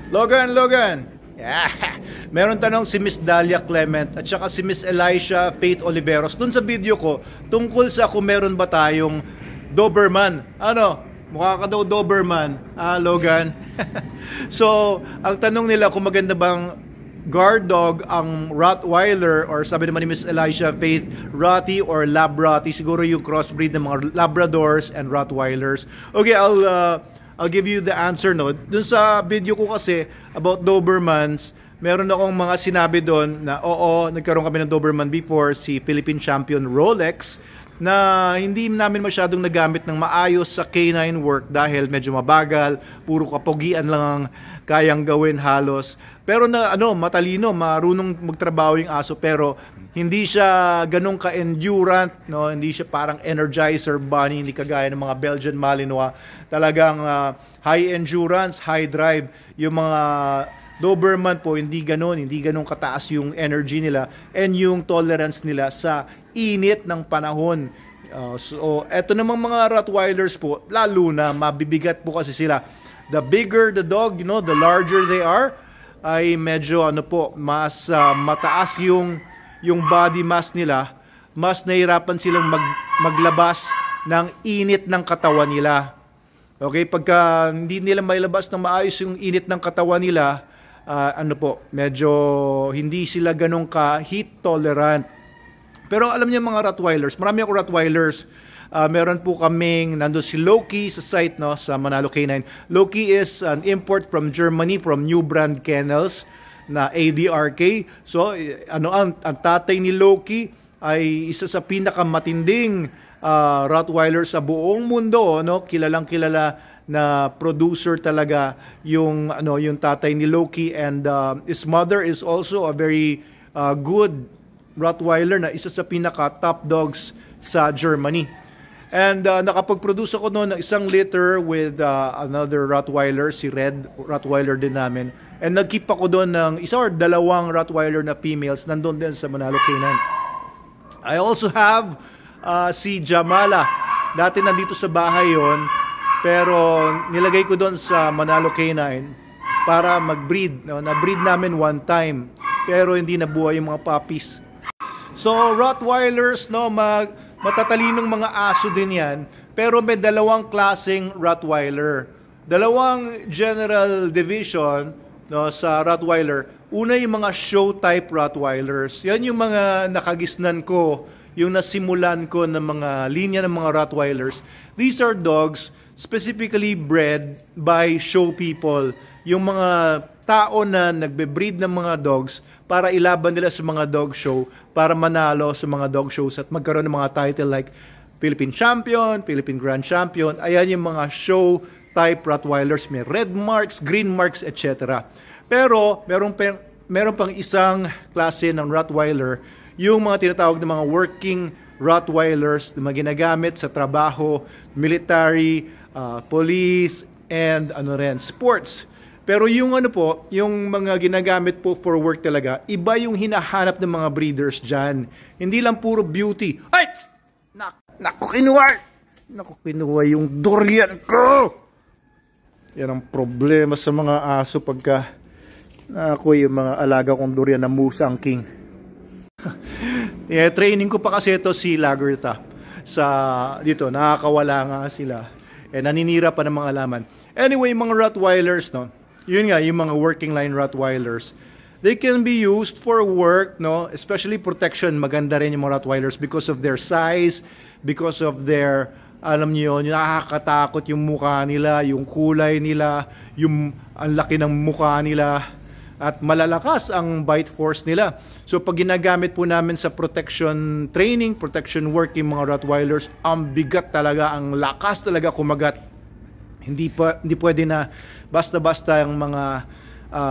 Logan! Yeah. Meron tanong si Miss Dalia Clement at saka si Miss Elisha Faith Oliveros dun sa video ko tungkol sa kung meron ba tayong Doberman. Ano? Mukha ka daw Doberman. Logan? So, ang tanong nila kung maganda bang guard dog ang Rottweiler or sabi naman ni Miss Elisha Faith, Rottie or Lab Rottie. Siguro yung crossbreed ng mga Labradors and Rottweilers. Okay, I'll give you the answer, no. Dun sa video ko kasi about Dobermans, meron akong mga sinabi doon na oo, nagkaroon kami ng Doberman before, si Philippine Champion Rolex, na hindi namin masyadong nagamit ng maayos sa canine work dahil medyo mabagal, puro kapogian lang ang kayang gawin halos. Pero na matalino, marunong magtrabaho yung aso, pero hindi siya ganun ka-endurant, no? Hindi siya parang Energizer Bunny, hindi kagaya ng mga Belgian Malinois. Talagang high endurance, high drive. Yung mga Doberman po, hindi ganun kataas yung energy nila and yung tolerance nila sa init ng panahon. So, eto namang mga Rottweilers po, lalo na mabibigat po kasi sila. The bigger the dog, the larger they are, ay medyo mas mataas yung body mass nila, mas nahirapan silang maglabas ng init ng katawan nila. Okay, pagka hindi nila mailabas ng maayos yung init ng katawan nila, medyo hindi sila ganun ka heat tolerant. Pero alam niyo mga Rottweilers, marami akong Rottweilers. Meron po kaming, nandun si Loki sa site, no, sa Manalo Canine. Loki is an import from Germany, from New Brand Kennels na ADRK. So, ang tatay ni Loki ay isa sa pinakamatinding Rottweiler sa buong mundo, no? Kilalang kilala na producer talaga yung tatay ni Loki, and his mother is also a very good Rottweiler na isa sa pinaka top dogs sa Germany. And nakapag-produce ako noon ng 1 liter with another Rottweiler, si Red, Rottweiler din namin. And nag-keep ako doon ng 1 or 2 Rottweiler na females, nandun din sa Manalo Canine. I also have si Jamala. Dati nandito sa bahay yon, pero nilagay ko doon sa Manalo Canine para mag-breed. No? Na-breed namin one time, pero hindi nabuhay yung mga puppies. So, Rottweilers, no, matatalinong mga aso din yan, pero may 2 klaseng Rottweiler. 2 general division, no, sa Rottweiler. Una yung mga show type Rottweilers. Yan yung mga nakagisnan ko, yung nasimulan ko ng mga linya ng mga Rottweilers. These are dogs specifically bred by show people. Yung mga tao na nagbe-breed ng mga dogs para ilaban nila sa mga dog show, para manalo sa mga dog shows at magkaroon ng mga title like Philippine Champion, Philippine Grand Champion. Ayan yung mga show type Rottweilers, may red marks, green marks, etc. Pero meron pang isang klase ng Rottweiler, yung mga tinatawag na mga working Rottweilers na ginagamit sa trabaho, military, police, and sports. Pero yung yung mga ginagamit po for work talaga, iba yung hinahanap ng mga breeders dyan. Hindi lang puro beauty. Ay! Naku, kinuha yung durian ko! Yan ang problema sa mga aso pagka yung mga alaga kong durian na Musang King. Training ko pa kasi ito si Lagerta. Dito, nakakawala nga sila. Naninira pa ng mga laman. Anyway, mga Rottweilers, no? Yun nga, yung mga working line Rottweilers, they can be used for work, no? Especially protection. Maganda rin yung mga Rottweilers because of their size, because of their, alam niyo yun, nakakatakot yung mukha nila, yung kulay nila, yung ang laki ng mukha nila, at malalakas ang bite force nila. So pag ginagamit po namin sa protection training, protection work yung mga Rottweilers, ang bigat talaga, ang lakas talaga kumagat. Hindi pwede na basta-basta yung mga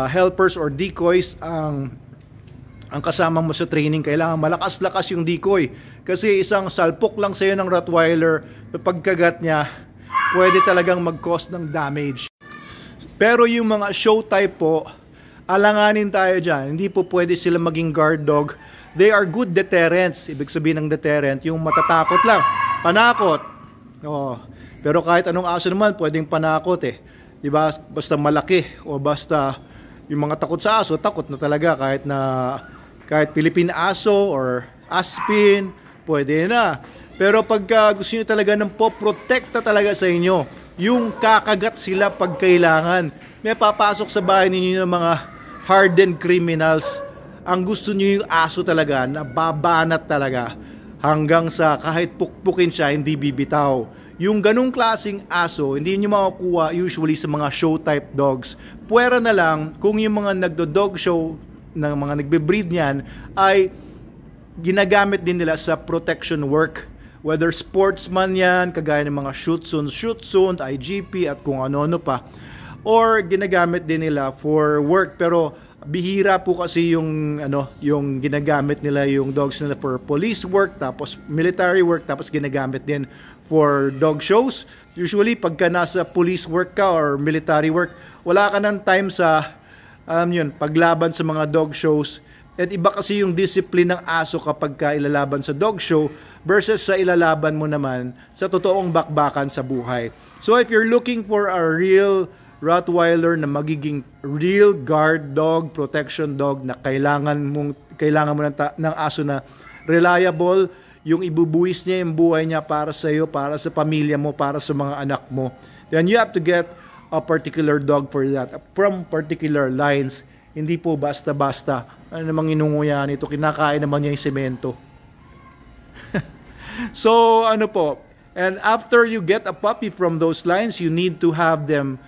helpers or decoys ang kasama mo sa training. Kailangan malakas-lakas yung decoy. Kasi isang salpok lang sa'yo ng Rottweiler, pagkagat niya, pwede talagang mag-cause ng damage. Pero yung mga show type po, alanganin tayo dyan. Hindi po pwede sila maging guard dog. They are good deterrents. Ibig sabihin ng deterrent, yung matatakot lang. Panakot. Pero kahit anong aso naman, pwedeng panakot eh. Diba? Basta malaki o basta Yung mga takot sa aso, takot na talaga kahit Philippine Aso or Aspin, pwede na. Pero pagka gusto niyo talaga ng poprotekta talaga sa inyo, yung kakagat sila pag kailangan, may papasok sa bahay ninyo ng mga hardened criminals. Ang gusto niyo yung aso talaga na babanat talaga hanggang sa kahit pukpukin siya, hindi bibitaw. Yung ganung klaseng aso, hindi nyo makukuha usually sa mga show type dogs. Puwera na lang kung yung mga nagdo-dog show ng mga nagbe-breed niyan ay ginagamit din nila sa protection work. Whether sportsman yan, kagaya ng mga Shih Tzu, IGP at kung ano-ano pa. Or ginagamit din nila for work. Pero bihira po kasi yung ginagamit nila yung dogs nila for police work, tapos military work, tapos ginagamit din for dog shows. Usually pagka nasa police work ka or military work, wala ka ng time sa paglaban sa mga dog shows. At iba kasi yung discipline ng aso kapag ka ilalaban sa dog show versus sa ilalaban mo naman sa totoong bakbakan sa buhay. So if you're looking for a real Rottweiler na magiging real guard dog, protection dog na kailangan mo ng aso na reliable, yung ibubuwis niya yung buhay niya para sa iyo, para sa pamilya mo, para sa mga anak mo, then you have to get a particular dog for that, from particular lines. Hindi po basta-basta. Ano namang inunguya nito? Kinakain naman niya yung semento. So, and after you get a puppy from those lines, you need to have them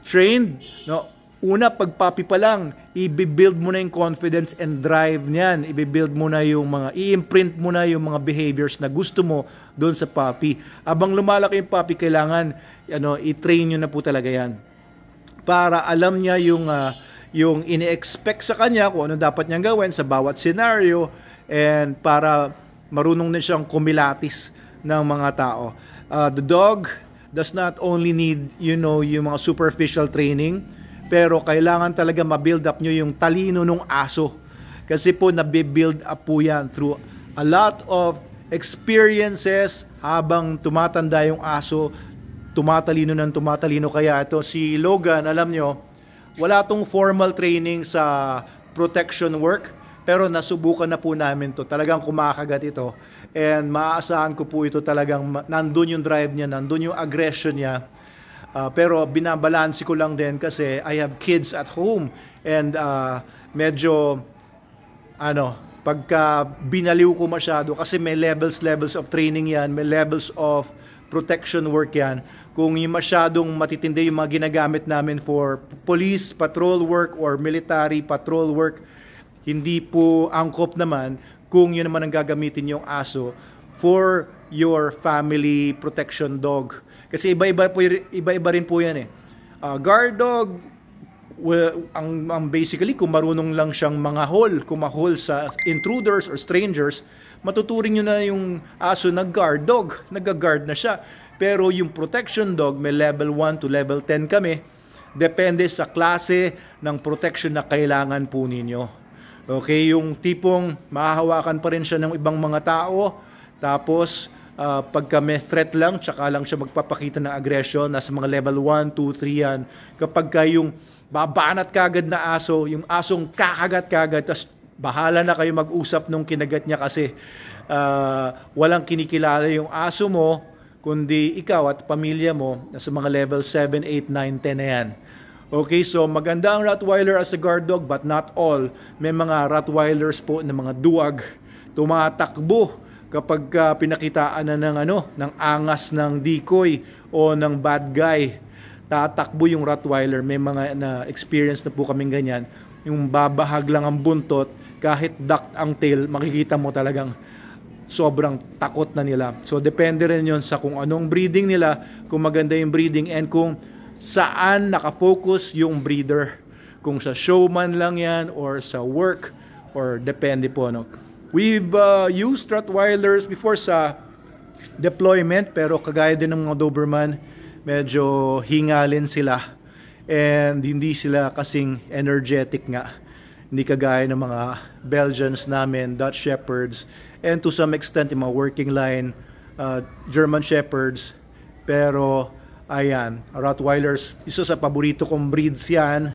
trained. No? Una, pag puppy pa lang, i-build mo na yung confidence and drive niyan. I-build mo na yung i-imprint mo na yung mga behaviors na gusto mo doon sa puppy. Abang lumalaki yung puppy, kailangan i-train nyo na po talaga yan. Para alam niya yung ini-expect sa kanya, kung ano dapat niyang gawin sa bawat scenario, and para marunong na siyang kumilatis ng mga tao. The dog does not only need, yung mga superficial training, pero kailangan talaga ma-build up nyo yung talino ng aso. Kasi po, nabibuild up po yan through a lot of experiences habang tumatanda yung aso, tumatalino ng tumatalino. Kaya ito, si Logan, alam nyo, wala tong formal training sa protection work, pero nasubukan na po namin to. Talagang kumakagat ito. And maaasahan ko po ito talagang nandun yung drive niya, nandun yung aggression niya. Pero binabalansi ko lang din kasi I have kids at home. And medyo, pagka binaliw ko masyado, kasi may levels of training yan, may levels of protection work yan. Kung yung masyadong matitindi yung mga ginagamit namin for police patrol work or military patrol work, hindi po angkop naman kung yun naman ang gagamitin yung aso for your family protection dog. Kasi iba-iba rin po yan eh. Guard dog, ang basically, kung marunong lang siyang kumahol sa intruders or strangers, matuturing nyo na yung aso na guard dog. Nag-guard na siya. Pero yung protection dog, may level 1 to level 10 kami. Depende sa klase ng protection na kailangan po ninyo. Okay, yung tipong mahahawakan pa rin siya ng ibang mga tao, tapos pagka may threat lang, tsaka lang siya magpapakita ng aggression, nasa mga level 1, 2, 3 yan. Kapag yung babanat kagad na aso, yung asong kakagat kagad, tapos bahala na kayo mag-usap nung kinagat niya kasi walang kinikilala yung aso mo, kundi ikaw at pamilya mo, nasa mga level 7, 8, 9, 10 na yan. Okay, so maganda ang Rottweiler as a guard dog, but not all. May mga Rottweilers po na mga duwag, tumatakbo kapag pinakitaan na ng angas ng decoy o ng bad guy. Tatakbo yung Rottweiler. May mga na-experience na po kaming ganyan. Yung babahag lang ang buntot, kahit duct ang tail, makikita mo talagang sobrang takot na nila. So depende rin yun sa kung anong breeding nila, kung maganda yung breeding, and kung saan nakafocus yung breeder. Kung sa showman lang yan or sa work, or depende po. We've used Rottweilers before sa deployment, pero kagaya din ng mga Doberman, medyo hingalin sila and hindi sila kasing energetic nga. Hindi kagaya ng mga Belgians namin, Dutch Shepherds, and to some extent yung mga working line German Shepherds. Pero ayan, Rottweilers, isa sa paborito kong breeds yan.